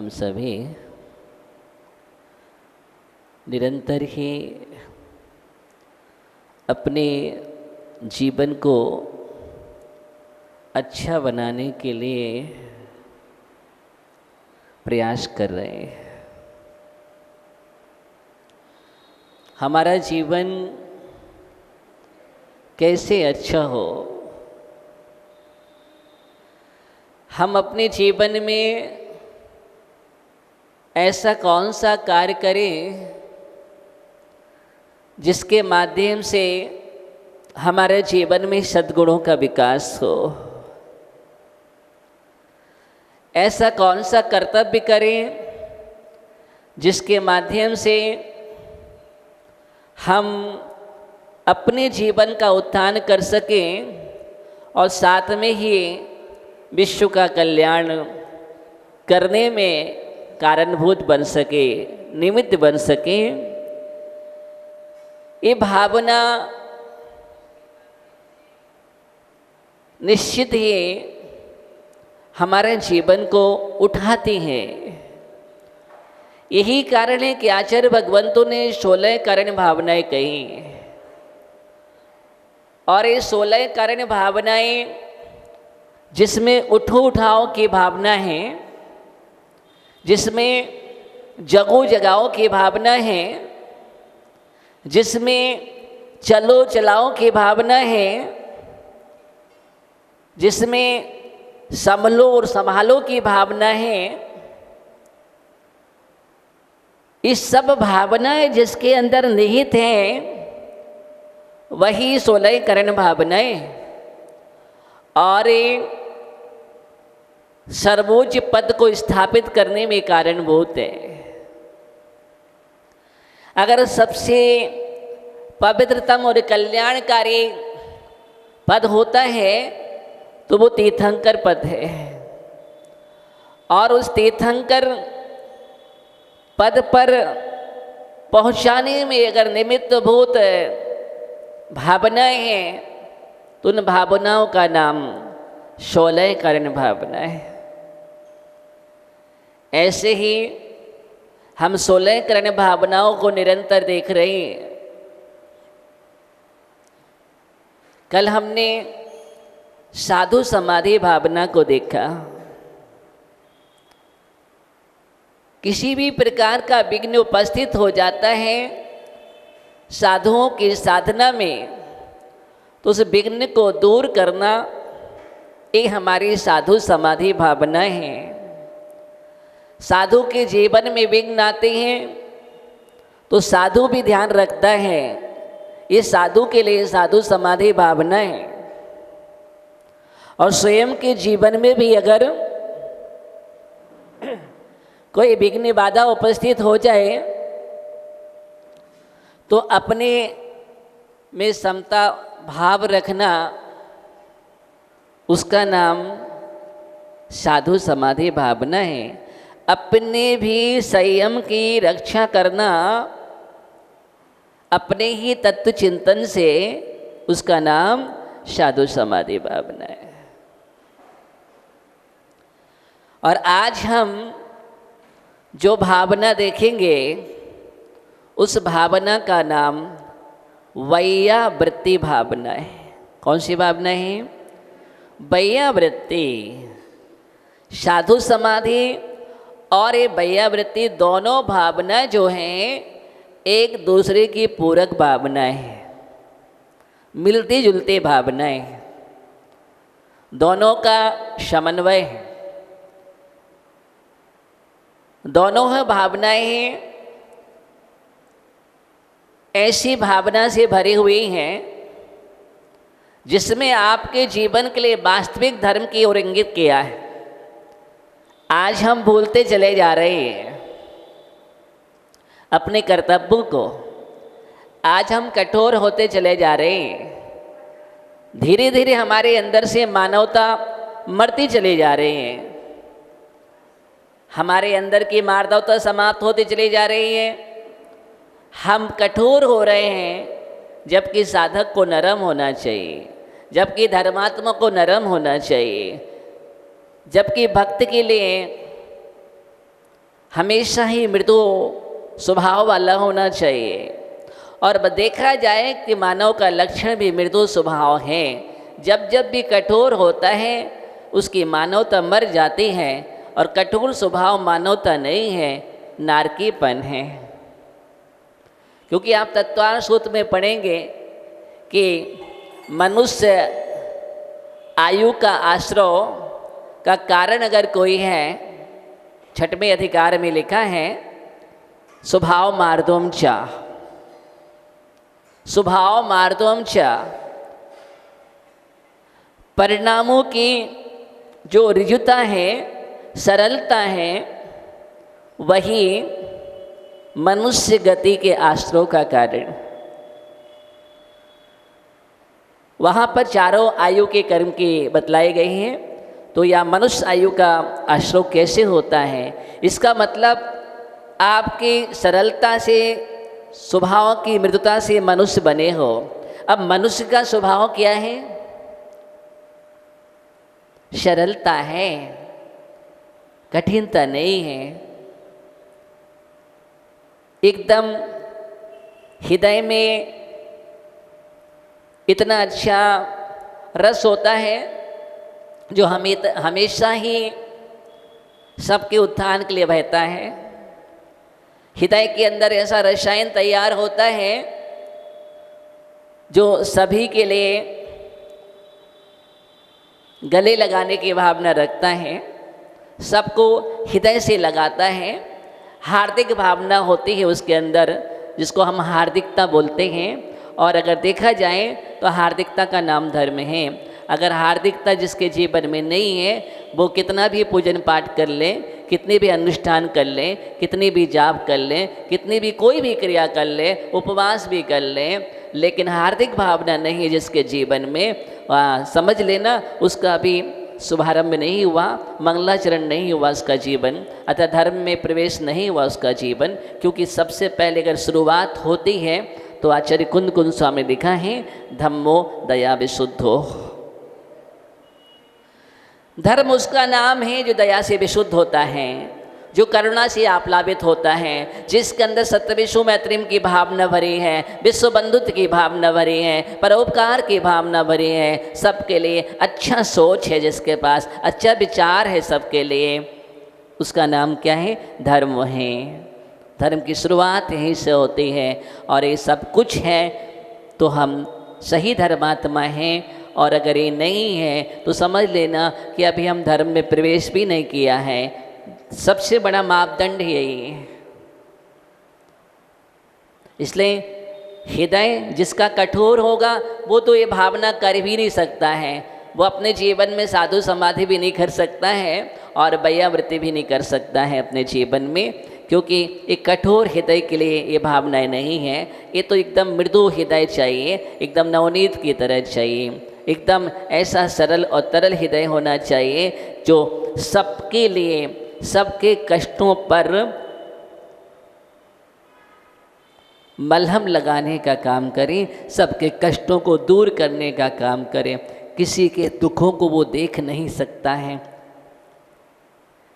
हम सभी निरंतर ही अपने जीवन को अच्छा बनाने के लिए प्रयास कर रहे हैं। हमारा जीवन कैसे अच्छा हो, हम अपने जीवन में ऐसा कौन सा कार्य करें जिसके माध्यम से हमारे जीवन में सद्गुणों का विकास हो। ऐसा कौन सा कर्तव्य करें जिसके माध्यम से हम अपने जीवन का उत्थान कर सकें और साथ में ही विश्व का कल्याण करने में कारणभूत बन सके, निमित्त बन सके। ये भावना निश्चित ही हमारे जीवन को उठाती है। यही कारण है कि आचार्य भगवंतों ने 16 कारण भावनाएं कही और ये 16 कारण भावनाएं जिसमें उठो उठाओ की भावना है, जिसमें जगो जगाओ की भावना है, जिसमें चलो चलाओ की भावना है, जिसमें संभलो और संभालो की भावना है। इस सब भावनाएं जिसके अंदर निहित हैं वही 16 करण भावनाएं और सर्वोच्च पद को स्थापित करने में कारणभूत है। अगर सबसे पवित्रतम और कल्याणकारी पद होता है तो वो तीर्थंकर पद है और उस तीर्थंकर पद पर पहुंचाने में अगर निमित्तभूत भावनाएं हैं तो उन भावनाओं का नाम 16 करण भावना है। ऐसे ही हम 16 करण भावनाओं को निरंतर देख रहे हैं। कल हमने साधु समाधि भावना को देखा। किसी भी प्रकार का विघ्न उपस्थित हो जाता है साधुओं की साधना में तो उस विघ्न को दूर करना ये हमारी साधु समाधि भावना है। साधु के जीवन में विघ्न आते हैं तो साधु भी ध्यान रखता है। ये साधु के लिए साधु समाधि भावना है। और स्वयं के जीवन में भी अगर कोई विघ्न बाधा उपस्थित हो जाए तो अपने में समता भाव रखना उसका नाम साधु समाधि भावना है। अपने भी संयम की रक्षा करना अपने ही तत्व चिंतन से उसका नाम साधु समाधि भावना है। और आज हम जो भावना देखेंगे उस भावना का नाम वैयावृत्ति भावना है। कौन सी भावना है? वैयावृत्ति। साधु समाधि और ये वैयावृत्ति दोनों भावना जो हैं एक दूसरे की पूरक भावनाएं हैं, मिलती जुलती भावनाएं हैं, दोनों का समन्वय है। दोनों भावनाएं हैं ऐसी भावना से भरी हुई हैं जिसमें आपके जीवन के लिए वास्तविक धर्म की ओर इंगित किया है। आज हम भूलते चले जा रहे हैं अपने कर्तव्यों को। आज हम कठोर होते चले जा रहे हैं। धीरे धीरे हमारे अंदर से मानवता मरती चली जा रही है। हमारे अंदर की मानवता समाप्त होती चली जा रही है। हम कठोर हो रहे हैं जबकि साधक को नरम होना चाहिए, जबकि धर्मात्मा को नरम होना चाहिए, जबकि भक्त के लिए हमेशा ही मृदु स्वभाव वाला होना चाहिए। और देखा जाए कि मानव का लक्षण भी मृदु स्वभाव है। जब जब भी कठोर होता है उसकी मानवता मर जाती है, और कठोर स्वभाव मानवता नहीं है, नारकीपन है। क्योंकि आप तत्वार्थ सूत्र में पढ़ेंगे कि मनुष्य आयु का आश्रय का कारण अगर कोई है, छठवें अधिकार में लिखा है स्वभाव मार्दोम च, स्वभाव मार्दोम च, परिणामों की जो ऋजुता है, सरलता है, वही मनुष्य गति के आश्रय का कारण। वहाँ पर चारों आयु के कर्म की बतलाई गई हैं। तो यह मनुष्य आयु का आश्रय कैसे होता है, इसका मतलब आपकी सरलता से, स्वभाव की मृदुता से मनुष्य बने हो। अब मनुष्य का स्वभाव क्या है? सरलता है, कठिनता नहीं है। एकदम हृदय में इतना अच्छा रस होता है जो हमेशा ही सबके उत्थान के लिए बहता है। हृदय के अंदर ऐसा रसायन तैयार होता है जो सभी के लिए गले लगाने की भावना रखता है, सबको हृदय से लगाता है। हार्दिक भावना होती है उसके अंदर, जिसको हम हार्दिकता बोलते हैं। और अगर देखा जाए तो हार्दिकता का नाम धर्म है। अगर हार्दिकता जिसके जीवन में नहीं है, वो कितना भी पूजन पाठ कर ले, कितने भी अनुष्ठान कर ले, कितनी भी जाप कर ले, कितनी भी कोई भी क्रिया कर ले, उपवास भी कर ले, लेकिन हार्दिक भावना नहीं है जिसके जीवन में, समझ लेना उसका भी शुभारंभ नहीं हुआ, मंगलाचरण नहीं हुआ उसका जीवन, अतः धर्म में प्रवेश नहीं हुआ उसका जीवन। क्योंकि सबसे पहले अगर शुरुआत होती है तो आचार्य कुंद कुंद स्वामी लिखा है धम्मो दया विशुद्धो। धर्म उसका नाम है जो दया से विशुद्ध होता है, जो करुणा से आप्लावित होता है, जिसके अंदर सत्यविश्व मैत्रीम की भावना भरी है, विश्व बंधुत्व की भावना भरी है, परोपकार की भावना भरी है, सबके लिए अच्छा सोच है, जिसके पास अच्छा विचार है सबके लिए, उसका नाम क्या है? धर्म है। धर्म की शुरुआत यहीं से होती है। और ये सब कुछ है तो हम सही धर्मात्मा हैं। और अगर ये नहीं है तो समझ लेना कि अभी हम धर्म में प्रवेश भी नहीं किया है। सबसे बड़ा मापदंड यही है। इसलिए हृदय जिसका कठोर होगा वो तो ये भावना कर भी नहीं सकता है, वो अपने जीवन में साधु समाधि भी नहीं कर सकता है और वैयावृत्ति भी नहीं कर सकता है अपने जीवन में, क्योंकि एक कठोर हृदय के लिए ये भावनाएं नहीं है। ये तो एकदम मृदु हृदय चाहिए, एकदम नवनीत की तरह चाहिए, एकदम ऐसा सरल और तरल हृदय होना चाहिए जो सबके लिए, सबके कष्टों पर मलहम लगाने का काम करे, सबके कष्टों को दूर करने का काम करे। किसी के दुखों को वो देख नहीं सकता है,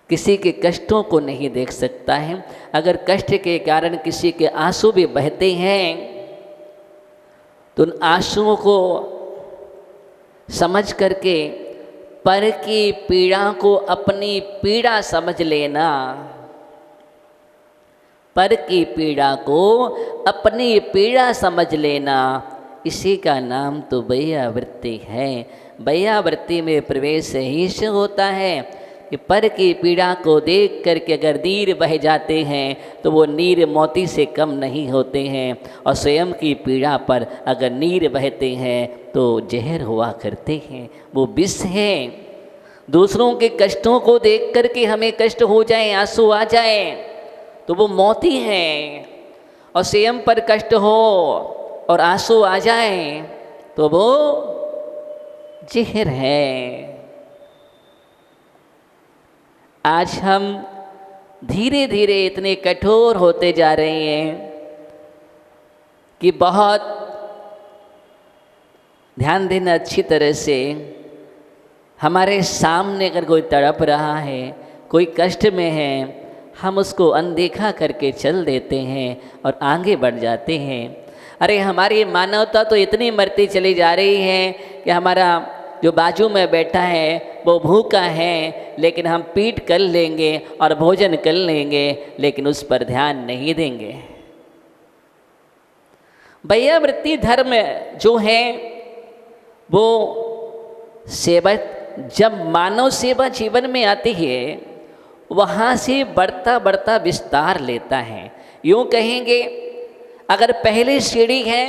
किसी के कष्टों को नहीं देख सकता है। अगर कष्ट के कारण किसी के आंसू भी बहते हैं तो उन आंसुओं को समझ करके पर की पीड़ा को अपनी पीड़ा समझ लेना। पर की पीड़ा को अपनी पीड़ा समझ लेना, इसी का नाम तो वैयावृत्ति है। वैयावृत्ति में प्रवेश ही से होता है कि पर की पीड़ा को देख करके अगर नीर बह जाते हैं तो वो नीर मोती से कम नहीं होते हैं, और स्वयं की पीड़ा पर अगर नीर बहते हैं तो जहर हुआ करते हैं, वो विष हैं। दूसरों के कष्टों को देख करके हमें कष्ट हो जाए, आंसू आ जाए तो वो मोती हैं, और स्वयं पर कष्ट हो और आंसू आ जाए तो वो जहर है। आज हम धीरे धीरे इतने कठोर होते जा रहे हैं कि बहुत ध्यान देना अच्छी तरह से। हमारे सामने अगर कोई तड़प रहा है, कोई कष्ट में है, हम उसको अनदेखा करके चल देते हैं और आगे बढ़ जाते हैं। अरे हमारी मानवता तो इतनी मरती चली जा रही है कि हमारा जो बाजू में बैठा है वो भूखा है, लेकिन हम पीट कर लेंगे और भोजन कर लेंगे, लेकिन उस पर ध्यान नहीं देंगे। वैयावृत्ति धर्म जो है वो सेवा, जब मानव सेवा जीवन में आती है वहाँ से बढ़ता बढ़ता विस्तार लेता है। यूँ कहेंगे अगर पहली सीढ़ी है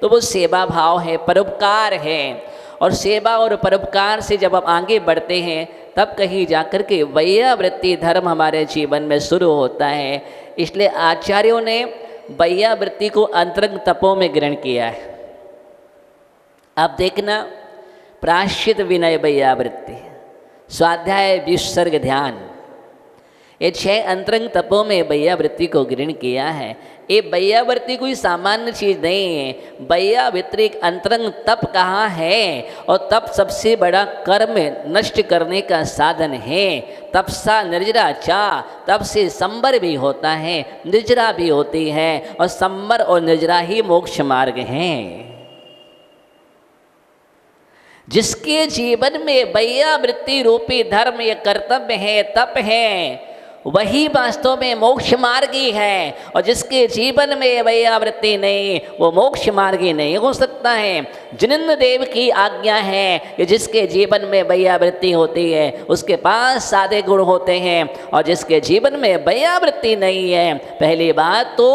तो वो सेवा भाव है, परोपकार है, और सेवा और परोपकार से जब हम आगे बढ़ते हैं तब कहीं जाकर के वैयावृत्ति धर्म हमारे जीवन में शुरू होता है। इसलिए आचार्यों ने वैयावृत्ति को अंतरंग तपों में ग्रहण किया है। अब देखना, प्रायश्चित विनय वैयावृत्ति, स्वाध्याय विसर्ग ध्यान, ये 6 अंतरंग तपों में वैयावृत्ति को ग्रहण किया है। ये वैयावृत्ति कोई सामान्य चीज़ नहीं है। वैयावृत्ति एक अंतरंग तप कहाँ है, और तप सबसे बड़ा कर्म नष्ट करने का साधन है। तपसा निर्जरा चा, तप से संबर भी होता है, निर्जरा भी होती है, और संबर और निर्जरा ही मोक्ष मार्ग हैं। जिसके जीवन में वैयावृत्ति रूपी धर्म ये कर्तव्य है, तप है, वही वास्तव में मोक्ष मार्गी है। और जिसके जीवन में वैयावृत्ति नहीं, वो मोक्ष मार्गी नहीं हो सकता है। जिनेंद्र देव की आज्ञा है कि जिसके जीवन में वैयावृत्ति होती है उसके पास सादे गुण होते हैं, और जिसके जीवन में वैयावृत्ति नहीं है, पहली बात तो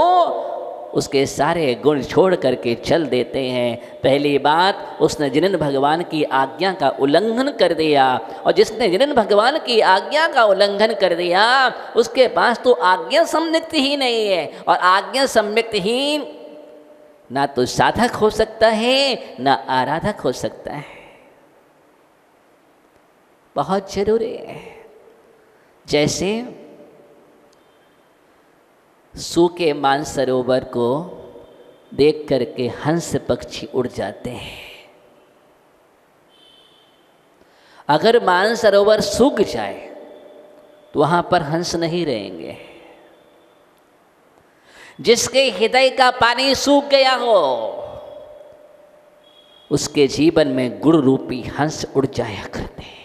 उसके सारे गुण छोड़ करके चल देते हैं। पहली बात, उसने जिनेंद्र भगवान की आज्ञा का उल्लंघन कर दिया, और जिसने जिनेंद्र भगवान की आज्ञा का उल्लंघन कर दिया उसके पास तो आज्ञा सम्यक्त ही नहीं है। और आज्ञा सम्यक्त ही ना तो साधक हो सकता है ना आराधक हो सकता है। बहुत जरूरी है। जैसे सूखे मानसरोवर को देख करके हंस पक्षी उड़ जाते हैं। अगर मानसरोवर सूख जाए तो वहां पर हंस नहीं रहेंगे। जिसके हृदय का पानी सूख गया हो उसके जीवन में गुण रूपी हंस उड़ जाया करते हैं।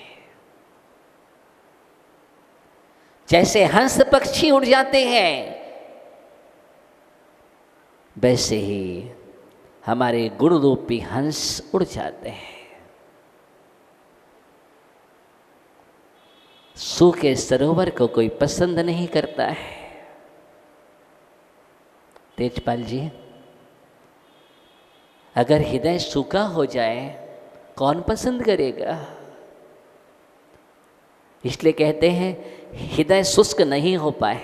जैसे हंस पक्षी उड़ जाते हैं, वैसे ही हमारे गुण रूपी हंस उड़ जाते हैं। सूखे सरोवर को कोई पसंद नहीं करता है। तेजपाल जी, अगर हृदय सूखा हो जाए कौन पसंद करेगा? इसलिए कहते हैं हृदय शुष्क नहीं हो पाए।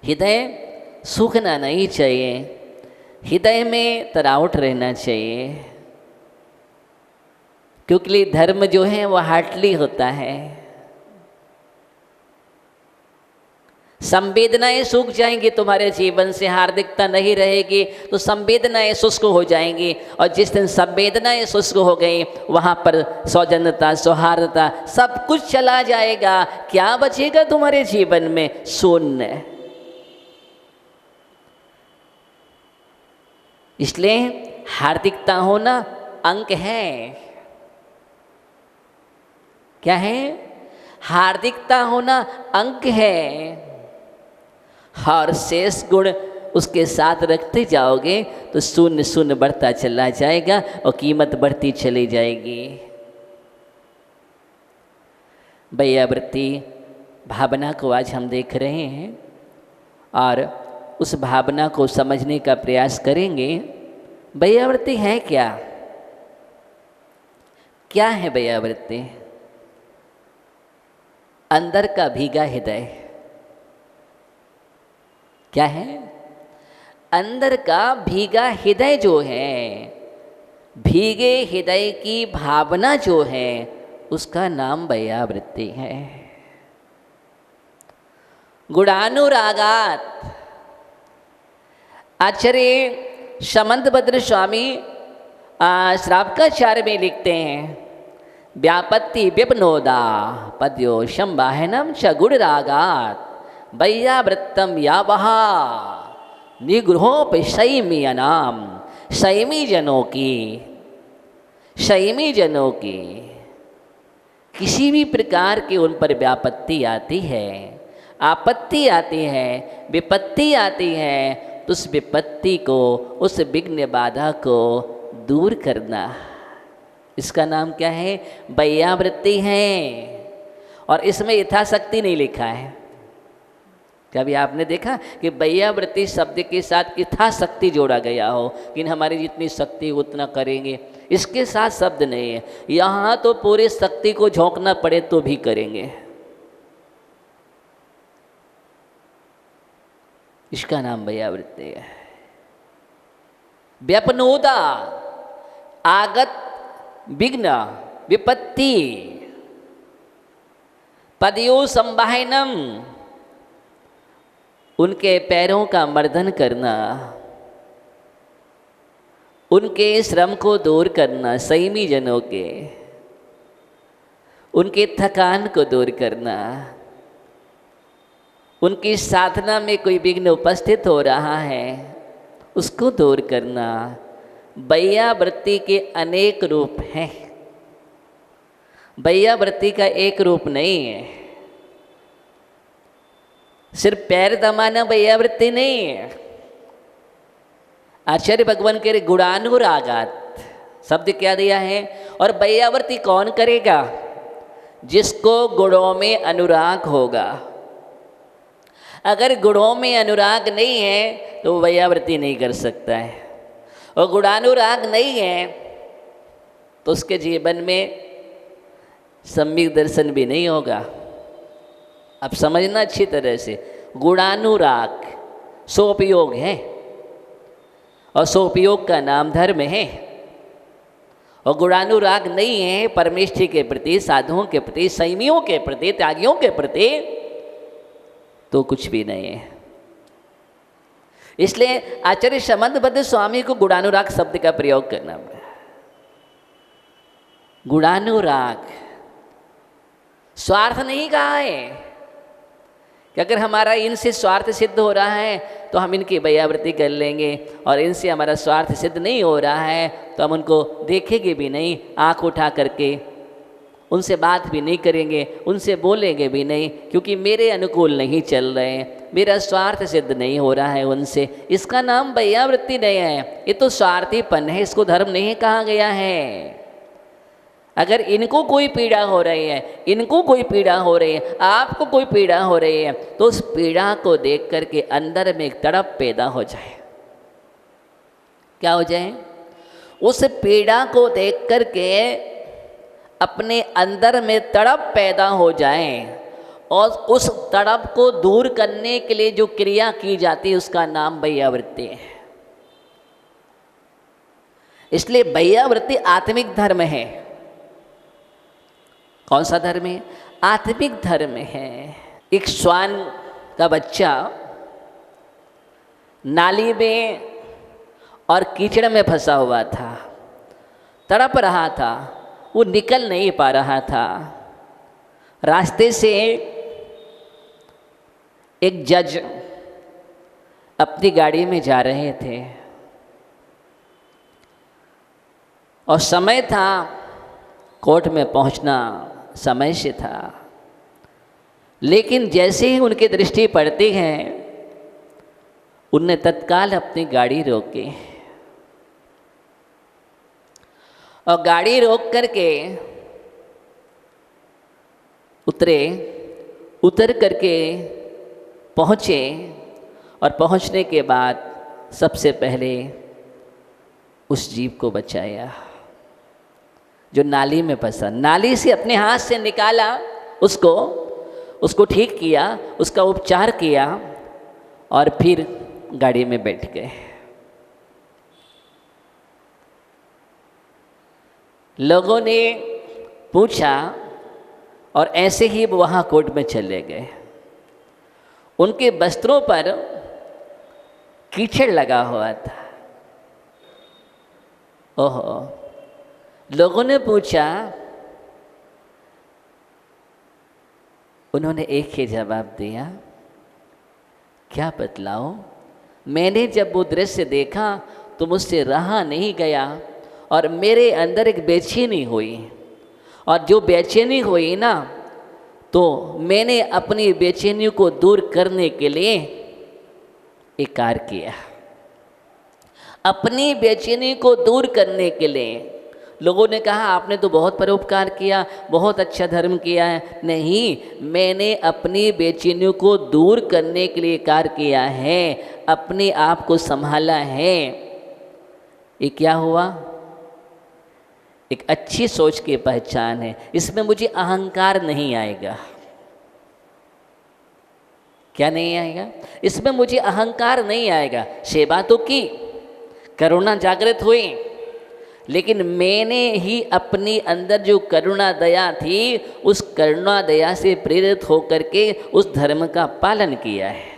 हृदय सूखना नहीं चाहिए, हृदय में तरावट रहना चाहिए, क्योंकि धर्म जो है वो हार्टली होता है। संवेदनाएं सूख जाएंगी तुम्हारे जीवन से, हार्दिकता नहीं रहेगी तो संवेदनाएं शुष्क हो जाएंगी। और जिस दिन संवेदनाएं शुष्क हो गई वहाँ पर सौजन्यता, सौहार्दता सब कुछ चला जाएगा। क्या बचेगा तुम्हारे जीवन में? शून्य। इसलिए हार्दिकता होना अंक है। क्या है? हार्दिकता होना अंक है। और शेष गुण उसके साथ रखते जाओगे तो शून्य शून्य बढ़ता चला जाएगा और कीमत बढ़ती चली जाएगी। वैयावृत्ति भावना को आज हम देख रहे हैं और उस भावना को समझने का प्रयास करेंगे। वैयावृत्ति है क्या? क्या है वैयावृत्ति? अंदर का भीगा हृदय। क्या है? अंदर का भीगा हृदय जो है, भीगे हृदय की भावना जो है, उसका नाम वैयावृत्ति है। गुणानुरागात आचार्य समंतभद्र स्वामी श्रावकाचार्य में लिखते हैं, व्यापत्ति विपनोदा पद्यो शंबाहनम च गुणरागात वैयावृत्तम यावहा निगृहोपि शैमी अनाम। शैमी जनों की किसी भी प्रकार की उन पर व्यापत्ति आती है, आपत्ति आती है, विपत्ति आती है, तो उस विपत्ति को, उस विघ्न बाधा को दूर करना, इसका नाम क्या है? वैयावृत्ति है। और इसमें यथाशक्ति नहीं लिखा है। कभी आपने देखा कि वैयावृत्ति शब्द के साथ यथाशक्ति जोड़ा गया हो कि हमारी जितनी शक्ति उतना करेंगे, इसके साथ शब्द नहीं है। यहाँ तो पूरी शक्ति को झोंकना पड़े तो भी करेंगे, इसका नाम वैयावृत्ति है। व्यपनोदा आगत विघ्न विपत्ति पदयो संवाहनम, उनके पैरों का मर्दन करना, उनके श्रम को दूर करना, संयमी जनों के उनके थकान को दूर करना, उनकी साधना में कोई विघ्न उपस्थित हो रहा है उसको दूर करना। वैयावृत्ति के अनेक रूप हैं, वैयावृत्ति का एक रूप नहीं है। सिर्फ पैर दबाना वैयावृत्ति नहीं है। आचार्य भगवान के गुणानुरागात शब्द क्या दिया है? और वैयावृत्ति कौन करेगा? जिसको गुणों में अनुराग होगा। अगर गुणों में अनुराग नहीं है तो वैयावृत्ति नहीं कर सकता है, और गुणानुराग नहीं है तो उसके जीवन में सम्यक दर्शन भी नहीं होगा। अब समझना अच्छी तरह से, गुणानुराग सोपयोग है, और सोपयोग का नाम धर्म है। और गुणानुराग नहीं है परमेश्वर के प्रति, साधुओं के प्रति, संयमियों के प्रति, त्यागियों के प्रति, तो कुछ भी नहीं है। इसलिए आचार्य समंतबद्ध स्वामी को गुणानुराग शब्द का प्रयोग करना पड़ा। गुणानुराग स्वार्थ नहीं कहा है कि अगर हमारा इनसे स्वार्थ सिद्ध हो रहा है तो हम इनकी वैयावृत्ति कर लेंगे, और इनसे हमारा स्वार्थ सिद्ध नहीं हो रहा है तो हम उनको देखेंगे भी नहीं, आंख उठा करके उनसे बात भी नहीं करेंगे, उनसे बोलेंगे भी नहीं, क्योंकि मेरे अनुकूल नहीं चल रहे हैं, मेरा स्वार्थ सिद्ध नहीं हो रहा है उनसे। इसका नाम वैयावृत्ति नहीं है, ये तो स्वार्थीपन है, इसको धर्म नहीं कहा गया है। अगर इनको कोई पीड़ा हो रही है, इनको कोई पीड़ा हो रही है, आपको कोई पीड़ा हो रही है, तो उस पीड़ा को देख करके अंदर में एक तड़प पैदा हो जाए। क्या हो जाए? उस पीड़ा को देख करके अपने अंदर में तड़प पैदा हो जाए, और उस तड़प को दूर करने के लिए जो क्रिया की जाती है उसका नाम वैयावृत्ति है। इसलिए वैयावृत्ति आत्मिक धर्म है। कौन सा धर्म है? आत्मिक धर्म है। एक श्वान का बच्चा नाली में और कीचड़ में फंसा हुआ था, तड़प रहा था, वो निकल नहीं पा रहा था। रास्ते से एक जज अपनी गाड़ी में जा रहे थे, और समय था, कोर्ट में पहुंचना समय से था। लेकिन जैसे ही उनकी दृष्टि पड़ती है, उनने तत्काल अपनी गाड़ी रोकी, और गाड़ी रोक करके उतर करके पहुँचे, और पहुँचने के बाद सबसे पहले उस जीव को बचाया जो नाली में फंसा। नाली से अपने हाथ से निकाला, उसको ठीक किया, उसका उपचार किया, और फिर गाड़ी में बैठ गए। लोगों ने पूछा, और ऐसे ही वो वहाँ कोर्ट में चले गए। उनके वस्त्रों पर कीचड़ लगा हुआ था। ओहो, लोगों ने पूछा उन्होंने एक ही जवाब दिया, क्या बतलाओ, मैंने जब वो दृश्य देखा तो मुझसे रहा नहीं गया और मेरे अंदर एक बेचैनी हुई, और जो बेचैनी हुई ना, तो मैंने अपनी बेचैनी को दूर करने के लिए एक कार्य किया। अपनी बेचैनी को दूर करने के लिए लोगों ने कहा आपने तो बहुत परोपकार किया, बहुत अच्छा धर्म किया है। नहीं, मैंने अपनी बेचैनी को दूर करने के लिए कार्य किया है, अपने आप को संभाला है। ये क्या हुआ? एक अच्छी सोच की पहचान है। इसमें मुझे अहंकार नहीं आएगा। क्या नहीं आएगा? इसमें मुझे अहंकार नहीं आएगा। सेवा तो की, करुणा जागृत हुई, लेकिन मैंने ही अपने अंदर जो करुणा दया थी, उस करुणा दया से प्रेरित होकर के उस धर्म का पालन किया है।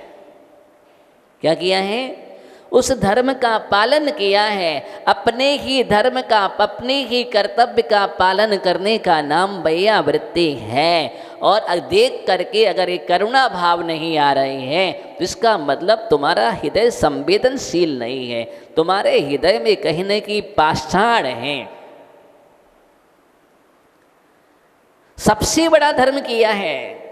क्या किया है? उस धर्म का पालन किया है। अपने ही धर्म का, अपने ही कर्तव्य का पालन करने का नाम वैयावृत्ति है। और देख करके अगर ये करुणा भाव नहीं आ रहे हैं तो इसका मतलब तुम्हारा हृदय संवेदनशील नहीं है, तुम्हारे हृदय में कहीं न कहीं पाषाण है। सबसे बड़ा धर्म किया है,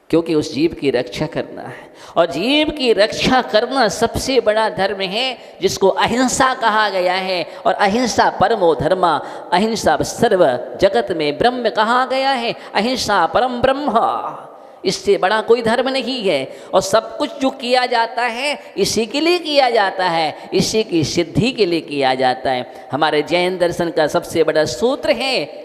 क्योंकि उस जीव की रक्षा करना है, और जीव की रक्षा करना सबसे बड़ा धर्म है, जिसको अहिंसा कहा गया है। और अहिंसा परमो धर्मा, अहिंसा सर्व जगत में ब्रह्म कहा गया है। अहिंसा परम ब्रह्म, इससे बड़ा कोई धर्म नहीं है। और सब कुछ जो किया जाता है इसी के लिए किया जाता है, इसी की सिद्धि के लिए किया जाता है। हमारे जैन दर्शन का सबसे बड़ा सूत्र है,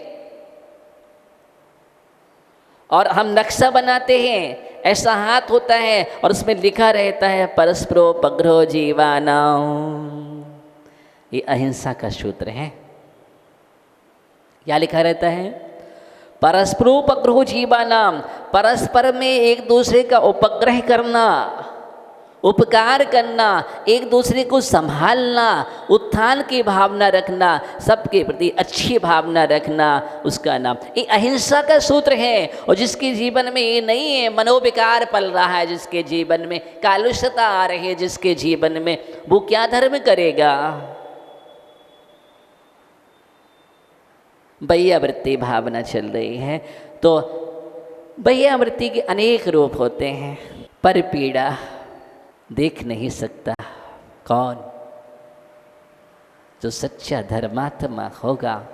और हम नक्शा बनाते हैं, ऐसा हाथ होता है और उसमें लिखा रहता है परस्परोपग्रहो जीवानाम। ये अहिंसा का सूत्र है। क्या लिखा रहता है? परस्परोपग्रहो जीवानाम, परस्पर में एक दूसरे का उपग्रह करना, उपकार करना, एक दूसरे को संभालना, उत्थान की भावना रखना, सबके प्रति अच्छी भावना रखना, उसका नाम ये अहिंसा का सूत्र है। और जिसके जीवन में ये नहीं है, मनोविकार पल रहा है, जिसके जीवन में कालुष्यता आ रही है, जिसके जीवन में, वो क्या धर्म करेगा? वैयावृत्ति भावना चल रही है। तो वैयावृत्ति के अनेक रूप होते हैं, पर पीड़ा देख नहीं सकता कौन? जो सच्चा धर्मात्मा होगा।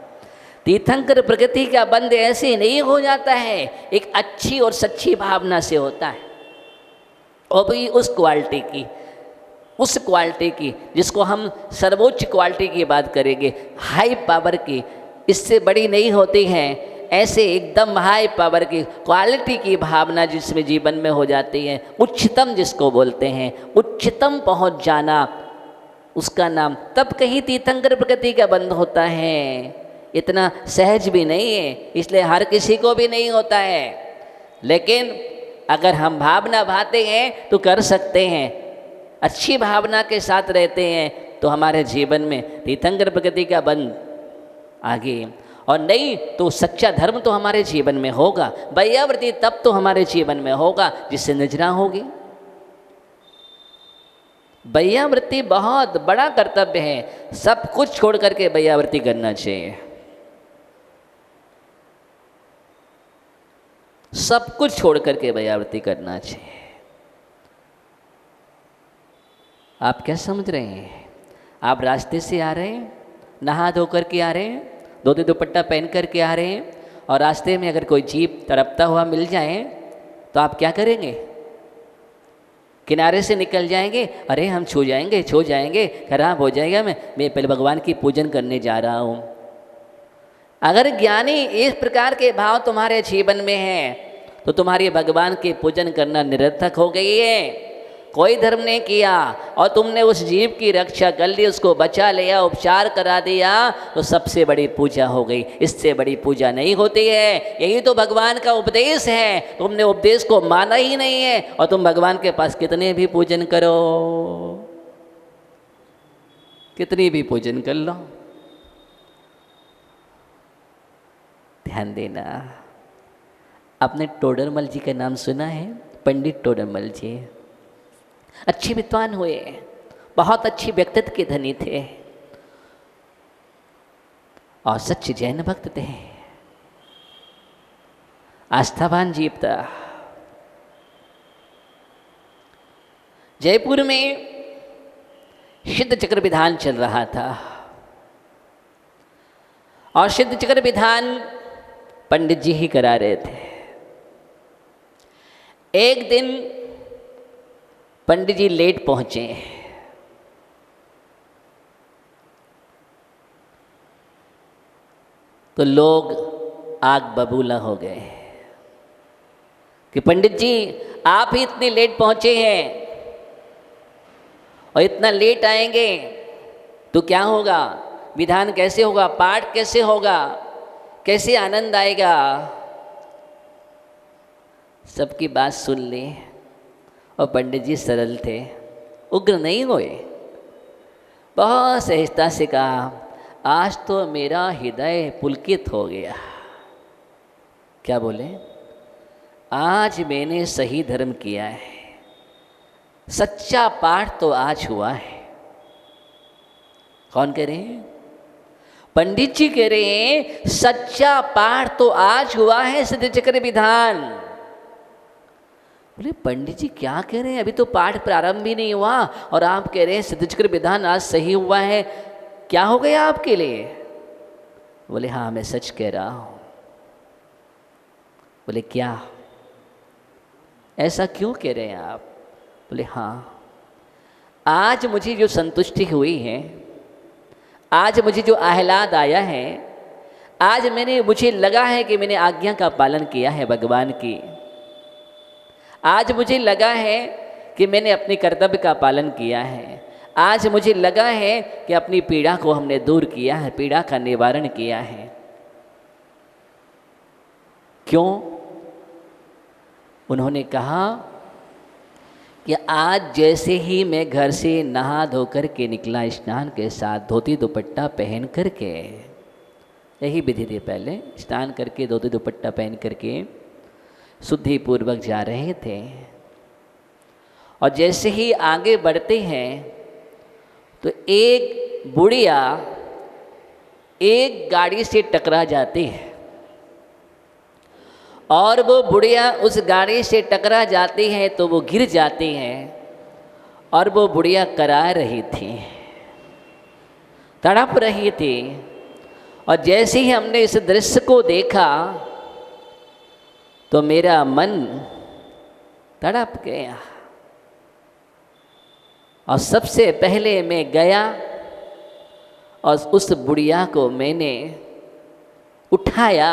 तीर्थंकर प्रकृति का बंध ऐसे नहीं हो जाता है, एक अच्छी और सच्ची भावना से होता है। और भी उस क्वालिटी की जिसको हम सर्वोच्च क्वालिटी की बात करेंगे, हाई पावर की, इससे बड़ी नहीं होती है। ऐसे एकदम हाई पावर की क्वालिटी की भावना जिसमें जीवन में हो जाती है, उच्चतम जिसको बोलते हैं, उच्चतम पहुंच जाना, उसका नाम तब कहीं तीर्थंकर प्रकृति का बंध होता है। इतना सहज भी नहीं है, इसलिए हर किसी को भी नहीं होता है, लेकिन अगर हम भावना भाते हैं तो कर सकते हैं। अच्छी भावना के साथ रहते हैं तो हमारे जीवन में तीर्थंकर प्रकृति का बंध आगे, और नहीं तो सच्चा धर्म तो हमारे जीवन में होगा। वैयावृत्ति तब तो हमारे जीवन में होगा जिससे निजना होगी। वैयावृत्ति बहुत बड़ा कर्तव्य है, सब कुछ छोड़ करके वैयावृत्ति करना चाहिए। सब कुछ छोड़ करके वैयावृत्ति करना चाहिए। आप क्या समझ रहे हैं? आप रास्ते से आ रहे हैं, नहा धो करके आ रहे हैं, धोती दुपट्टा पहन करके आ रहे हैं, और रास्ते में अगर कोई जीप तड़पता हुआ मिल जाए तो आप क्या करेंगे? किनारे से निकल जाएंगे, अरे हम छू जाएंगे, खराब हो जाएगा, मैं पहले भगवान की पूजन करने जा रहा हूँ। अगर ज्ञानी इस प्रकार के भाव तुम्हारे जीवन में हैं तो तुम्हारी भगवान की पूजन करना निरर्थक हो गई है। कोई धर्म नहीं किया और तुमने उस जीव की रक्षा कर ली, उसको बचा लिया, उपचार करा दिया, तो सबसे बड़ी पूजा हो गई। इससे बड़ी पूजा नहीं होती है। यही तो भगवान का उपदेश है। तुमने उपदेश को माना ही नहीं है और तुम भगवान के पास कितने भी पूजन करो, कितनी भी पूजन कर लो। ध्यान देना, आपने टोडरमल जी का नाम सुना है? पंडित टोडरमल जी अच्छे विद्वान हुए, बहुत अच्छी व्यक्तित्व के धनी थे और सच्चे जैन भक्त थे, आस्थावान जीव था। जयपुर में सिद्ध चक्र विधान चल रहा था और सिद्ध चक्र विधान पंडित जी ही करा रहे थे। एक दिन पंडित जी लेट पहुंचे, तो लोग आग बबूला हो गए कि पंडित जी आप ही इतने लेट पहुंचे हैं और इतना लेट आएंगे तो क्या होगा, विधान कैसे होगा, पाठ कैसे होगा, कैसे आनंद आएगा। सबकी बात सुन ली और पंडित जी सरल थे, उग्र नहीं हुए, बहुत सहजता से कहा आज तो मेरा हृदय पुलकित हो गया। क्या बोले? आज मैंने सही धर्म किया है, सच्चा पाठ तो आज हुआ है। कौन कह रहे हैं? पंडित जी कह रहे हैं सच्चा पाठ तो आज हुआ है सिद्ध चक्र विधान। बोले पंडित जी क्या कह रहे हैं, अभी तो पाठ प्रारंभ भी नहीं हुआ और आप कह रहे हैं सिद्ध चक्र विधान आज सही हुआ है, क्या हो गया आपके लिए? बोले हाँ मैं सच कह रहा हूं। बोले क्या, ऐसा क्यों कह रहे हैं आप? बोले हाँ आज मुझे जो संतुष्टि हुई है, आज मुझे जो आह्लाद आया है, आज मुझे लगा है कि मैंने आज्ञा का पालन किया है भगवान की, आज मुझे लगा है कि मैंने अपने कर्तव्य का पालन किया है, आज मुझे लगा है कि अपनी पीड़ा को हमने दूर किया है, पीड़ा का निवारण किया है। क्यों? उन्होंने कहा कि आज जैसे ही मैं घर से नहा धोकर के निकला, स्नान के साथ धोती दुपट्टा पहन करके, यही विधि थी पहले, स्नान करके धोती दुपट्टा पहन करके शुद्धि पूर्वक जा रहे थे और जैसे ही आगे बढ़ते हैं तो एक बुढ़िया एक गाड़ी से टकरा जाती है और वो बुढ़िया उस गाड़ी से टकरा जाती है तो वो गिर जाती है और वो बुढ़िया करा रही थी, तड़प रही थी। और जैसे ही हमने इस दृश्य को देखा तो मेरा मन तड़प गया और सबसे पहले मैं गया और उस बुढ़िया को मैंने उठाया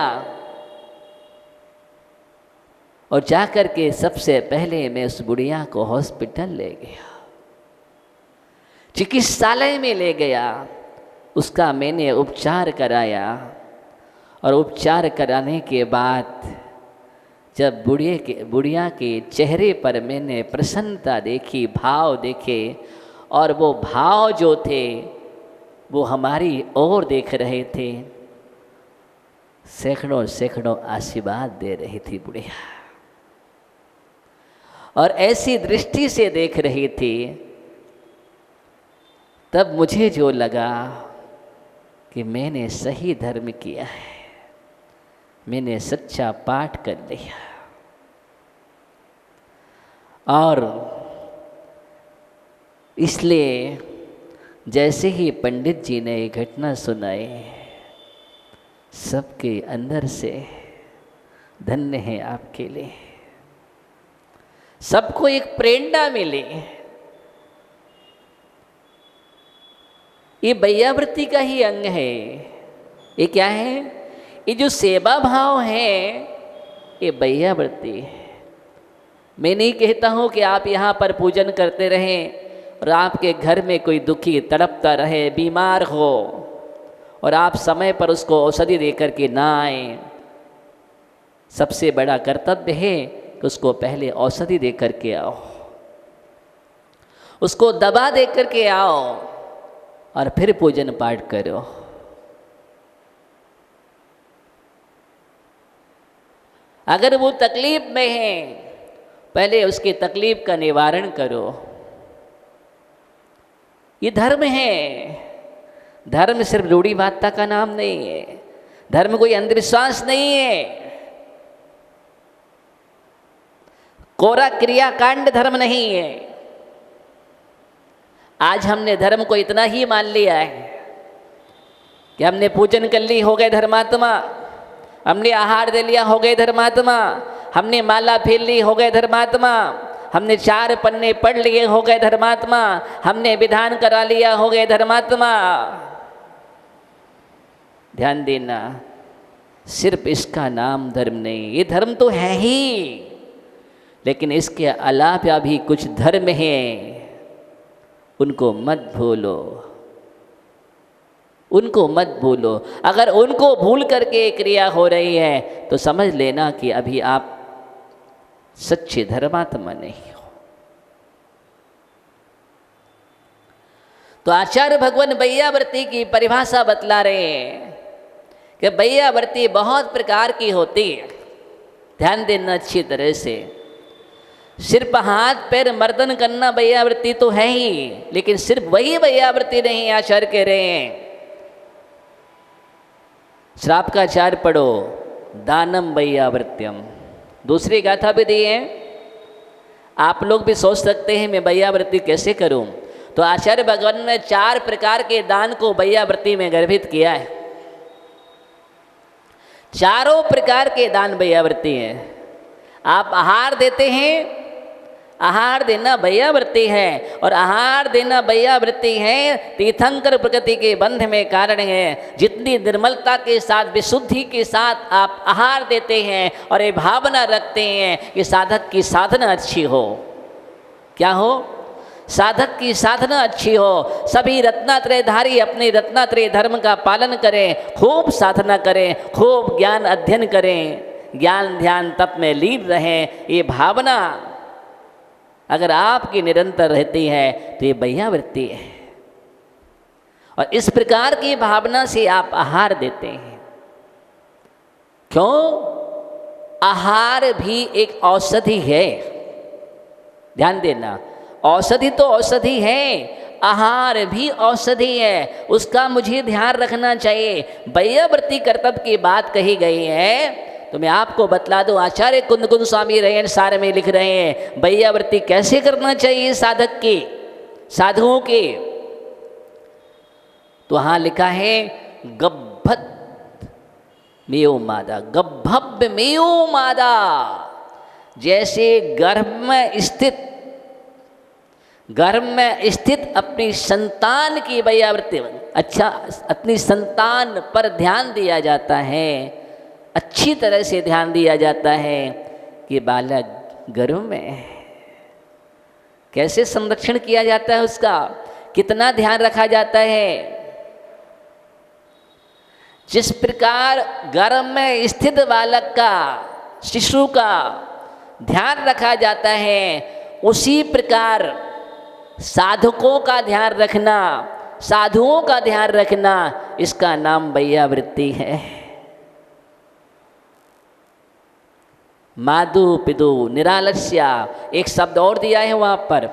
और जाकर के सबसे पहले मैं उस बुढ़िया को हॉस्पिटल ले गया, चिकित्सालय में ले गया, उसका मैंने उपचार कराया और उपचार कराने के बाद जब बुढ़िया के चेहरे पर मैंने प्रसन्नता देखी, भाव देखे और वो भाव जो थे वो हमारी ओर देख रहे थे, सैकड़ों सैकड़ों आशीर्वाद दे रही थी बुढ़िया और ऐसी दृष्टि से देख रही थी। तब मुझे जो लगा कि मैंने सही धर्म किया है, मैंने सच्चा पाठ कर लिया। और इसलिए जैसे ही पंडित जी ने ये घटना सुनाई, सबके अंदर से धन्य है आपके लिए, सबको एक प्रेरणा मिली। ये बैयावृत्ति का ही अंग है। ये क्या है? ये जो सेवा भाव है ये बैयावृत्ति है। मैं नहीं कहता हूँ कि आप यहाँ पर पूजन करते रहें और आपके घर में कोई दुखी तड़पता रहे, बीमार हो और आप समय पर उसको औषधि दे करके ना आए। सबसे बड़ा कर्तव्य है कि उसको पहले औषधि दे करके आओ, उसको दवा दे करके आओ और फिर पूजन पाठ करो। अगर वो तकलीफ में है, पहले उसकी तकलीफ का निवारण करो। ये धर्म है। धर्म सिर्फ रूढ़िवादिता का नाम नहीं है। धर्म कोई अंधविश्वास नहीं है। कोरा क्रियाकांड धर्म नहीं है। आज हमने धर्म को इतना ही मान लिया है कि हमने पूजन कर ली, हो गए धर्मात्मा। हमने आहार दे लिया, हो गए धर्मात्मा। हमने माला फेर ली, हो गए धर्मात्मा। हमने 4 पन्ने पढ़ लिए, हो गए धर्मात्मा। हमने विधान करा लिया, हो गए धर्मात्मा। ध्यान देना, सिर्फ इसका नाम धर्म नहीं। ये धर्म तो है ही, लेकिन इसके अलावा भी कुछ धर्म हैं, उनको मत भूलो। उनको मत भूलो। अगर उनको भूल करके क्रिया हो रही है तो समझ लेना कि अभी आप सच्चे धर्मात्मा नहीं हो। तो आचार्य भगवान बैयावर्ती की परिभाषा बतला रहे हैं कि बैयावर्ती बहुत प्रकार की होती है। ध्यान देना अच्छी तरह से। सिर्फ हाथ पैर मर्दन करना बैयावर्ती तो है ही, लेकिन सिर्फ वही बैयावर्ती नहीं। आचार्य कह रहे हैं, श्राप का आचार पढ़ो, दानम बैयावर्त्यम। दूसरी गाथा भी दी है। आप लोग भी सोच सकते हैं मैं बैयावर्ती कैसे करूं। तो आचार्य भगवान ने 4 प्रकार के दान को बैयावर्ती में गर्भित किया है। चारों प्रकार के दान बैयावर्ती हैं। आप आहार देते हैं, आहार देना बैयावर्ती है। और आहार देना बैयावर्ती है, तीर्थंकर प्रकृति के बंध में कारण है। जितनी निर्मलता के साथ, विशुद्धि के साथ आप आहार देते हैं और ये भावना रखते हैं कि साधक की साधना अच्छी हो। क्या हो? साधक की साधना अच्छी हो। सभी रत्नात्रयधारी अपने रत्नात्रय धर्म का पालन करें, खूब साधना करें, खूब ज्ञान अध्ययन करें, ज्ञान ध्यान तप में लीन रहें। ये भावना अगर आपकी निरंतर रहती है तो ये बैयावर्ती है। और इस प्रकार की भावना से आप आहार देते हैं। क्यों? आहार भी एक औषधि है। ध्यान देना, औषधि तो औषधि है, आहार भी औषधि है। उसका मुझे ध्यान रखना चाहिए। बैयावर्ती कर्तव्य की बात कही गई है तो मैं आपको बतला दूं। आचार्य कुंद कुंद स्वामी रैयन सार में लिख रहे हैं बैयावर्ती कैसे करना चाहिए साधक की, साधुओं के। तो वहां लिखा है गब्भत मेयो मादा, गब्भब मेयो मादा। जैसे गर्भ में स्थित अपनी संतान की बैयावर्ती, अच्छा अपनी संतान पर ध्यान दिया जाता है, अच्छी तरह से ध्यान दिया जाता है कि बालक गर्भ में कैसे संरक्षण किया जाता है, उसका कितना ध्यान रखा जाता है। जिस प्रकार गर्भ में स्थित बालक का, शिशु का ध्यान रखा जाता है, उसी प्रकार साधकों का ध्यान रखना, साधुओं का ध्यान रखना, इसका नाम बैयावर्ती है। माधु पिदु निरालस्या, एक शब्द और दिया है वहां पर,